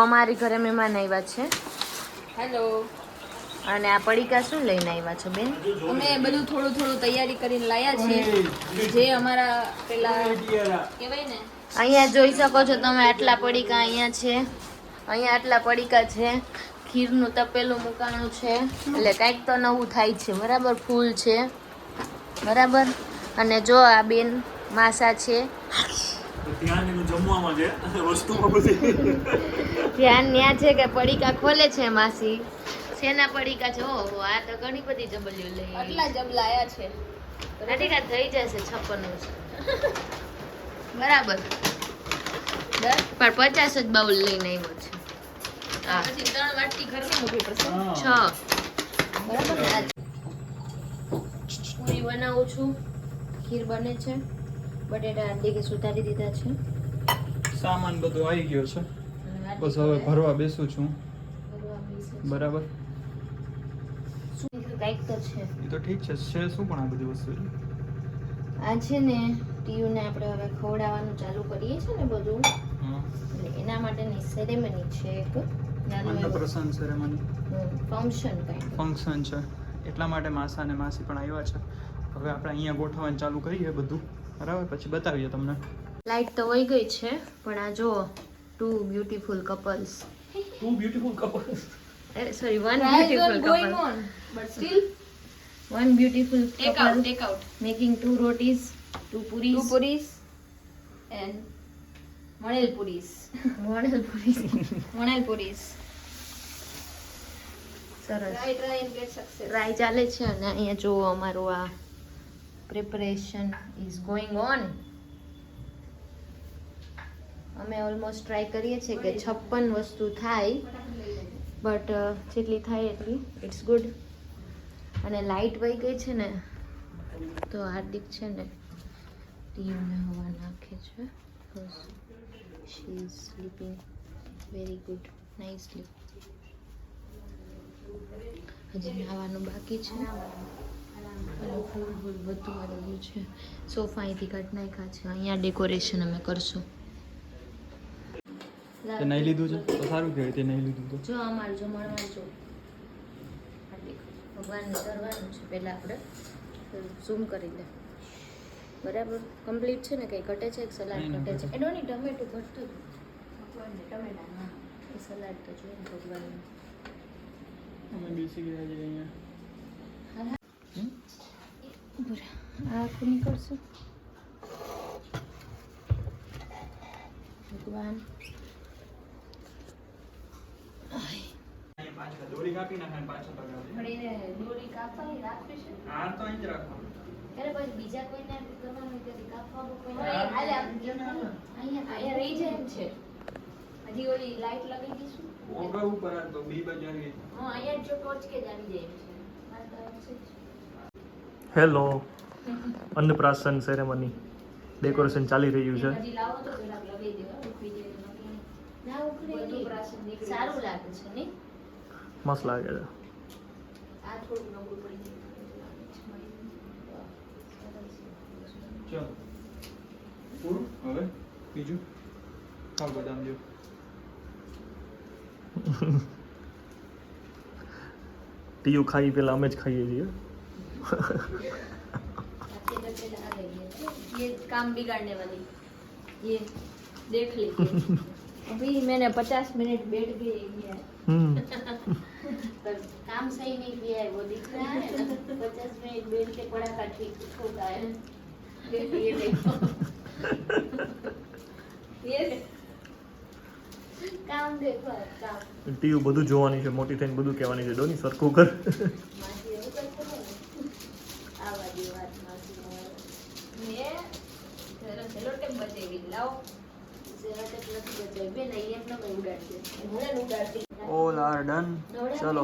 અમારી ઘરે મહેમાન આવ્યા છે. હેલો. અને આ પડીકા શું લઈને આવ્યા છો બેન? અમે બધું થોડું તૈયારી કરીને લાયા છીએ, જે અમારા પેલા કહેવાય ને. અહીંયા જોઈ શકો છો તમે, આટલા પડીકા અહીંયા છે. અહીંયા આટલા પડીકા છે. ખીરનું તપેલું મુકાણું છે, એટલે કાંઈક તો નવું થાય છે. બરાબર, ફૂલ છે. બરાબર. અને જો આ બેન માસા છે. ધ્યાન ન્યા છે કે પડીકા ખોલે છે માસી. શેના પડીકા છે? ઓહો, આ તો ઘણી બધી જબલીઓ લઈ. આટલા જબલા આયા છે. પડીકા થઈ જશે 56. બરાબર. પણ 50 જ બાઉલ લઈને આવ્યો છે. હા, પછી 3 વાટકી ઘરમાં મૂકવી પડશે. 6. બરાબર. પૂરી બનાવું છું. ખીર બને છે. બટેટા આદિકે સુધારી દીધા છે. સામાન બધું આવી ગયો છે. બસ હવે ભરવા બેસું છું. બરાબર. કાંઈક તો છે. એ તો ઠીક છે. છે શું પણ આ બધી વસ્તુ? આ છે ને ટીયુને આપણે હવે ખવડાવવાનું ચાલુ કરીએ છીએ ને બધું, એટલે એના માટેની સેરેમની છે. એક અન્નપ્રાશન સેરેમની ફંક્શન છે. એટલા માટે માસા અને માસી પણ આવ્યા છે. હવે આપણે અહીંયા ગોઠવવાનું ચાલુ કરીએ બધું. બરાબર, પછી બતાવીએ તમને. લાઈટ તો વહી ગઈ છે, પણ આ જો 2 beautiful couples. 2 beautiful couples. Sorry, 1 beautiful going couple. on, but still 1 beautiful take out making 2 rotis, 2 puris. 2 puris and Manel puris. Manel puris. સરસ. Try and get success. Try ચાલે છે. અને અહીંયા જો અમારું આ પ્રિપરેશન ઇઝ ગોઈંગ ઓન. અમે almost try કરીએ છીએ કે 56 વસ્તુ થાય, બટ જેટલી થાય એટલી ઇટ્સ ગુડ. અને લાઇટ વહી ગઈ છે ને, તો હાર્દિક છે ને ટીયુને હવા નાખે છે. She is sleeping very good, nicely. હજી નાવાનું બાકી છે. અને ફૂલ બધું વાળેલું છે. સોફા અહીંથી કાઢ નાખ્યા છે. અહીંયા ડેકોરેશન અમે કરશું. તે નહીં લીધું છે તો સારું કહેવાય. તે નહીં લીધું તો જો અમારું જમણવાર જો ભગવાનને ધરવાનું છે. પહેલાં આપણે ઝૂમ કરી લે. બરાબર, કમ્પ્લીટ છે ને? કંઈ ઘટે છે? એક સલાડ ઘટે છે. એડોની ટમેટું ઘટતું હતું. ભગવાનને ટમેટા, હા, એ સલાડ તો જોઈએ ને ભગવાનને. અમે બેસી ગયા છીએ અહીંયા. આ આખું નીકળશું. ભગવાન દોરી કાપી નાખે પાછો ફળીને દોરી કાપવાની રાખવી છે. આ તો અહીં જ રાખવાનું. અરે પછી બીજા કોઈને કરવાનું હોય તો કાપવાનું કોઈ અહીંયા રહી જાય એમ છે. હજી ઓલી લાઈટ લગાવી દઈશું. ઓગા ઉપર આ તો બી બાજુ આવી. હા, અહીંયા જો ટોચ કે જ આવી જાય એમ છે. હેલો. અન્નપ્રાશન સેરેમની ડેકોરેશન ચાલી રહ્યું છે. હજી લાવો તો પેલા લગાવી દેવા. ઉખડી જાય તો નથી. ના ઉખડી નહીં. સારું લાગે છે નહીં? મસ્ત લાગે છે. આ થોડું નબળું પડી જાય. ચાલો પૂરું. હવે બીજું ખાવ બદામ જો. ટીયુ ખાઈ પેલા અમે જ ખાઈએ છીએ. ये काम बिगाड़ने वाली, ये देख लीजिए. अभी मैंने 50 मिनट बैठ गई है. पर काम सही नहीं किया है, वो दिख रहा है ना. 50 मिनट बैठ के पढ़ा का ठीक होता है. ये देखो, ये काम देखो, काम. ટીયુ બધું જોવાની છે. મોટી થઈને બધું કહેવાની છે. ડોની સરખું કર. માસી એવું કરશે ને, આ વાળી વાત માસી મેં સેલો ટેપ બતાવી. લાવો, સેલો ટેપ નથી બતાવી બેન. અહીંયા એમ ન ઉડાડશે, મને ઉડાડતી. All are done. ચલો,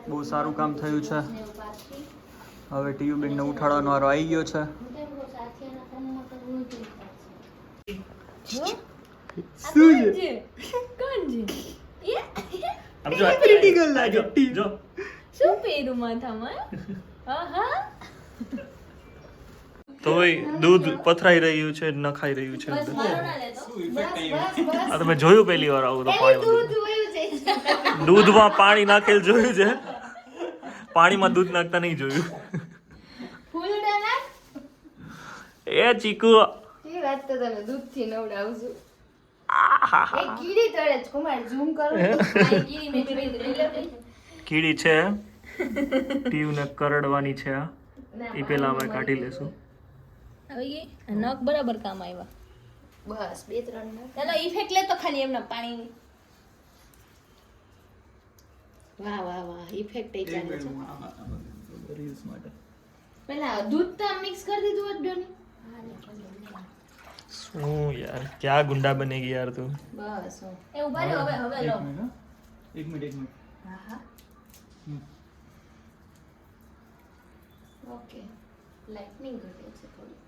બહુ સારું કામ થયું છે. હવે ટીયુ બેનને ઉઠાડવાનો વારો આવી ગયો છે. શું છે? કોણ છે? આમ જો ક્રિટિકલ લાગે. જો શું પહેર્યું માથામાં? હા હા, તોય દૂધ પથરાઈ રહ્યું છે ન ખાઈ રહ્યું છે બસ મારો ના લેતો. આ તમે જોયું પહેલી વાર આવું તો પાણી દૂધમાં પાણી નાખેલ જોયું છે પાણીમાં દૂધ નાખતા નહીં જોયું ફૂલડા નાખ. એ ચીકુ એ વાત તો તમે દૂધથી નવડાવશું. એ કીડી તળે છે કુમાર, ઝૂમ કરો. આ ગીરી મેં જોઈ લીધી. કીડી છે ટીયુને કરડવાની છે આ એ પહેલા અમે કાઢી લેશું આવી ગઈ આ નખ બરાબર કામ આવ્યા. બસ 2-3 નાખ. ચાલો ઇફેક્ટ લે તો ખાલી એમના પાણીની. વાહ વાહ વાહ, ઇફેક્ટ એ ચાલે છે. રીલ્સ માટે પેલા દૂધ તો મિક્સ કરી દીધું હોત ડોની. શું યાર ક્યાં ગુંડા બનેગી યાર તું બસ હો. એ ઉભા રહો હવે લો. એક મિનિટ હા હા ઓકે. લાઇટનિંગ ઘટે છે થોડી.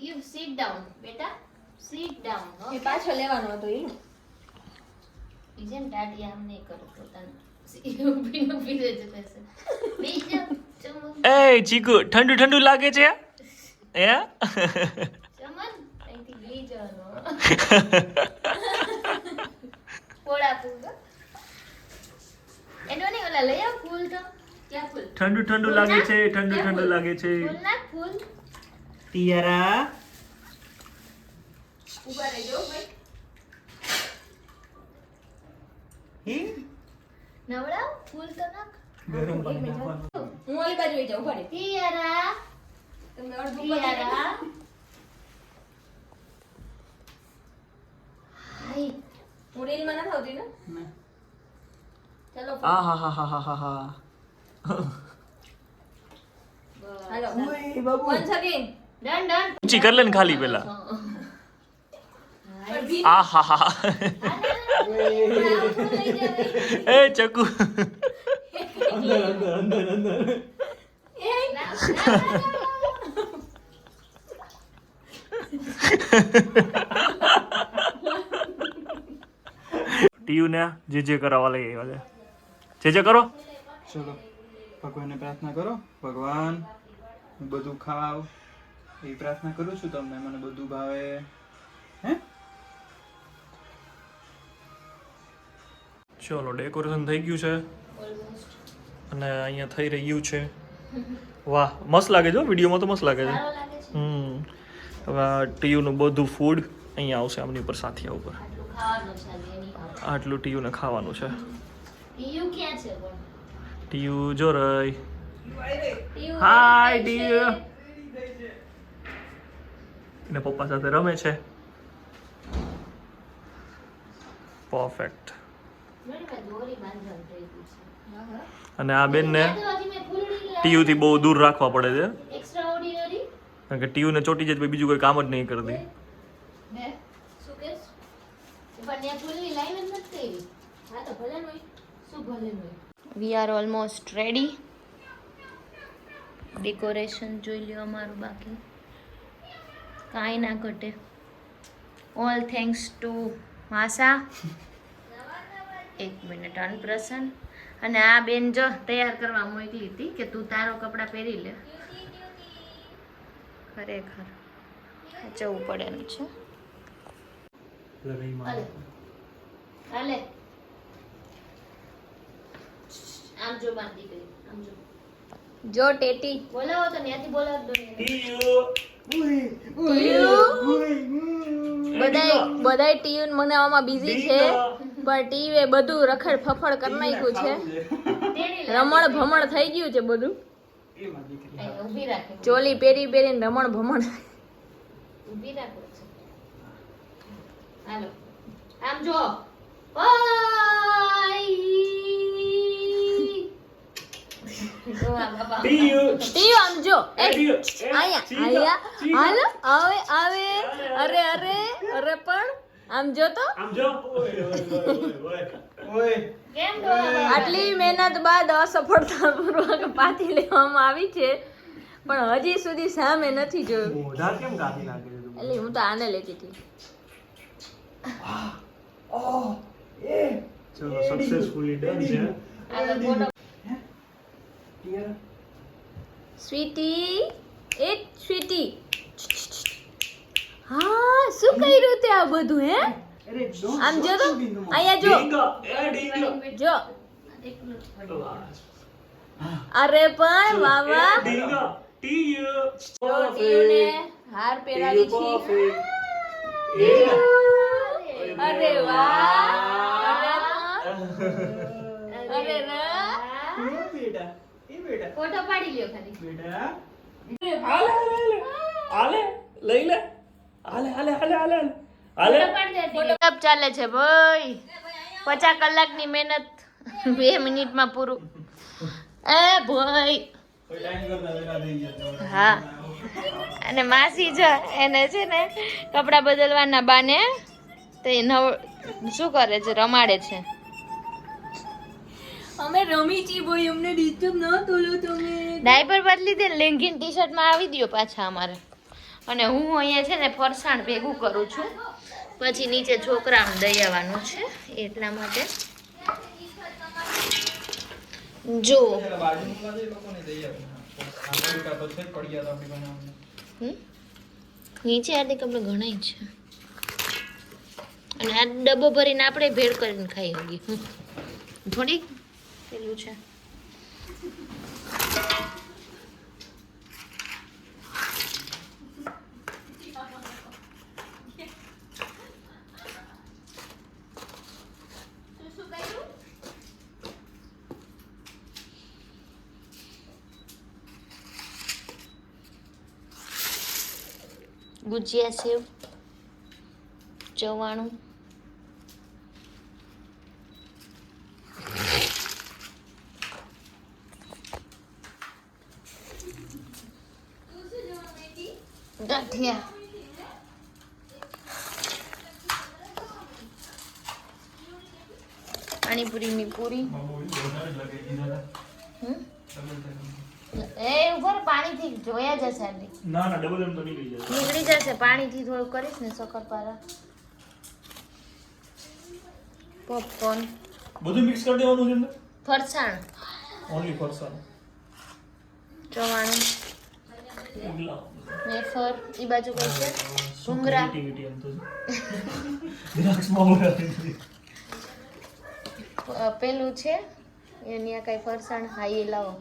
યુ સિટ ડાઉન બેટા, સિટ ડાઉન. એ પાછો લેવાનો હતો એ. ઇજન ટાટી આમ નહીં કરો પોતાનું. ઊભી ઊભી રહે છે પાસે. બીજો ચમન એ ચીકુ ઠંડુ ઠંડુ લાગે છે એ ચમન અહીંથી લઈ જવાનો. પોળા ફૂલ તો. એનો નહીં ઓલા લઈ આવ ફૂલ તો. ક્યાં ફૂલ? ઠંડુ ઠંડુ લાગે છે ઠંડુ ઠંડુ લાગે છે ફૂલ નાખ ફૂલ. તિયારા ઉભા રહેજો ભાઈ. નવડાવ ફૂલ તો નાખ. ગરમ પાણી નાખવાનું હું ઓલી બાજુ વઈ જાઉં ઉભા રહી. તિયારા તમે અડધું તિયારા. હાય હું રીલમાં નથી આવતી ને. ચાલો આ હા હા હા હા હા હાલો એ બાબુ વન સેકન્ડ. Done done. ઊંચી કર લે ને ખાલી પેલા આ હા હા એ ચકુ અંદર અંદર અંદર અંદર ટીયુ ને જે કરાવવા લઈ આવ્યા છે જે કરો ચલો ભગવાનને પ્રાર્થના કરો, ભગવાન હું બધું ખાવ એ પ્રાર્થના કરું છું તમને, મને બધું ભાવે. હે ચલો ડેકોરેશન થઈ ગયું છે અને અહીંયા થઈ રહ્યું છે. વાહ મસ્ત લાગે છે વિડીયોમાં તો મસ્ત લાગે છે. હવે આ ટીયુનું બધું ફૂડ અહીંયા આવશે આમની ઉપર સાથિયા ઉપર. આટલું ટીયુને ખાવાનું છે. ટીયુ ક્યાં છે પણ? ટીયુ જો રહી. હાય ટીયુ. એના પપ્પા સાથે રમે છે. પરફેક્ટ. દોરી બાંધવાનું થઈ ગયું છે. અને આ બેનને હજી મેં ફૂલડી ટીયુથી બહુ દૂર રાખવા પડે છે એક્સ્ટ્રા ઓર્ડિનરી. કારણ કે ટીયુને ચોટી જાય તો બીજું કોઈ કામ જ નહીં કરતી. હે શું કેસ? પણ ત્યાં ફૂલની લાઈન જ નથી કરી. હા તો ભલે નું શું ભલે હોય. We are almost ready. Decoration જોઈ લ્યો અમારું બાકી કાંઈ ના ઘટે. ઓલ થેન્ક્સ ટુ માસા. એક મિનિટ અનપ્રસન્ન. અને આ બેન જો તૈયાર કરવા મોકલી હતી કે તું તારો કપડાં પહેરી લે. ખરેખર જવું પડે એમ છે. હાલે આમ જો મારી દીકરી આમ જો. જો ટેટી બોલાવો તો ત્યાંથી બોલાવ દો. બધાય ટીયુ મનાવવામાં બિઝી છે પણ ટીયુ એ બધું રખડ ફફડ કરી નાખ્યું છે. રમણ ભમણ થઈ ગયું છે બધું. ઊભી રાખે ચોલી પહેરી પહેરીને રમણ ભમણ. ઊભી રાખો છે. હાલો આમ જો. ઓય જો આ બાબા. ટીયુ આમ જો. એ આયા હાલો આવે આવે. અરે અરે અરે પણ આમ જો તો. કેમ ડોળા? આટલી મહેનત બાદ અસફળતાપૂર્વક પાછી લેવામાં આવી છે પણ હજી સુધી સામે નથી જોયું. મોઢા કેમ કાઢી નાખે છે તું? એટલે હું તો આને લેતી હતી. ચલો સક્સેસફુલી ડન છે. હાલો ફોટો. સ્વીટી એ સ્વીટી હા શું કર્યું તે આ બધું હે આમ જો તો અહીંયા જો જો અરે પણ વાવા જો ટીયુને હાર પહેરાવી છે અરે વાહ અરે ફોટો પાડી લ્યો ખાલી ફોટો કપ ચાલે છે ભાઈ 50 કલાકની મહેનત 2 મિનિટમાં પૂરું એ ભાઈ હા અને માસી જો એને છે ને કપડા બદલવાના બાને તે શું કરે છે રમાડે છે અમે રમી છી ભાઈ અમને ડિસ્ટર્બ ન તોલો તમે ડાયપર બદલી દે લેંગીન ટી-શર્ટમાં આવી દયો પાછા અમારે અને હું અહીંયા છે ને ફરસાણ ભેગું કરું છું પછી નીચે છોકરાને દઈ આવવાનું છે એટલા માટે જો નીચે આદિ કપડે ઘણાય છે અને આ ડબ્બો ભરીને આપણે ભેળ કરીને ખાઈ હોગી થોડીક પેલું છે ગુજિયા સેવ ચવાણું ગાંઠિયા પાણીપુરીની પૂરી એ ઉપર પાણીથી જોયા જશે આંટી ના ના ડબલ એમ તો નીકળી જાય નીકળી જશે પાણીથી થોડું કરીશ ને શક્કરપારા પોપકોર્ન બધું મિક્સ કરી દેવાનું છે અંદર ફરસાણ ઓન્લી ફરસાણ ચવાણું વેફર એ બાજુ કઈ છે ભૂંગરા ક્રિએટિવિટી એમ તો દ્રાક્ષમાં ઉડાડી પેલું છે એની આ કઈ ફરસાણ હા એ લાવો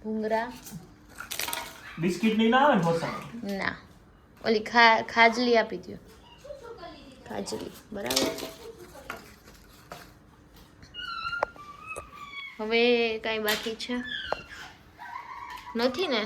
ભૂંગરા બિસ્કિટ ની ના આવે ને ફરસાણ ના ઓલી ખાજલી આપી દો ખાજલી બરાબર હવે કાંઈ બાકી છે નથી ને